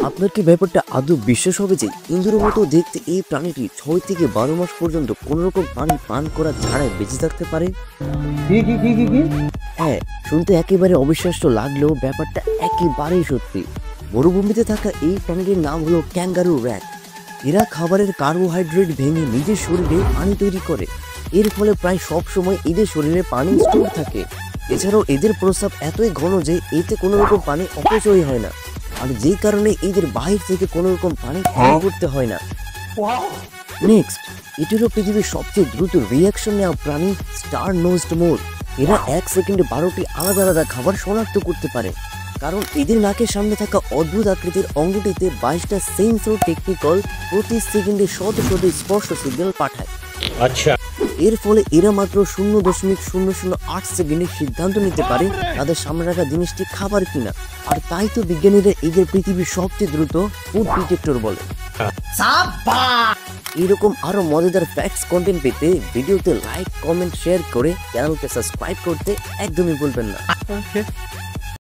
আপনার কি ব্যাপারটা আদৌ বিশ্বাস হবে যে ইঁদুরের মতো দেখতে এই প্রাণীটি 6 থেকে 12 মাস পর্যন্ত কোনো রকম পানি পান করা ছাড়াই বেঁচে থাকতে পারে? কি? হ্যাঁ, শুনতে একেবারে অবিশ্বাস্য লাগলেও ব্যাপারটা একেবারেই সত্যি। মরুভূমিতে থাকা এই প্রাণীটির নাম হলো ক্যাঙ্গারু র্যাট। এরা খাবারের কার্বোহাইড্রেট ভেঙে নিজের শরীরে পানি তৈরি করে। এর ফলে প্রায় সব সময় এদের শরীরে পানি স্টোর থাকে। এছাড়াও এদের প্রস্রাব এতই ঘন যে এতে কোনো রকম পানি অপচয় হয় না, আর যেই কারণে এদের বাহির থেকে কোনো রকম পানি পান করতে হয় না। নেক্সট, এটি হলো পৃথিবীর সবচেয়ে দ্রুত রিয়াকশন নেওয়া প্রাণী স্টার নোজড মোর। এরা 1 সেকেন্ডে 12টি আলাদা আলাদা খাবার শনাক্ত করতে পারে, কারণ এদের নাকের সামনে থাকা অদ্ভুত আকৃতির অঙ্গটিতে 22টা সেন্সর টেকনিক্যাল প্রতি সেকেন্ডে শত শত স্পর্শ সিগন্যাল পাঠায়। আচ্ছা, এর ফলে এরা মাত্র 0.008 সেকেন্ডে সিদ্ধান্ত নিতে পারে তাদের সামনে রাখা জিনিসটি খাবার কিনা। আর তাই তো বিজ্ঞানীরা এদের পৃথিবীর সবচেয়ে দ্রুত ফুড ডিটেক্টর বলে। এরকম আরো মজাদার ফ্যাক্টস কন্টেন্ট পেতে ভিডিওতে লাইক, কমেন্ট, শেয়ার করে চ্যানেলকে সাবস্ক্রাইব করতে একদমই ভুলবেন না।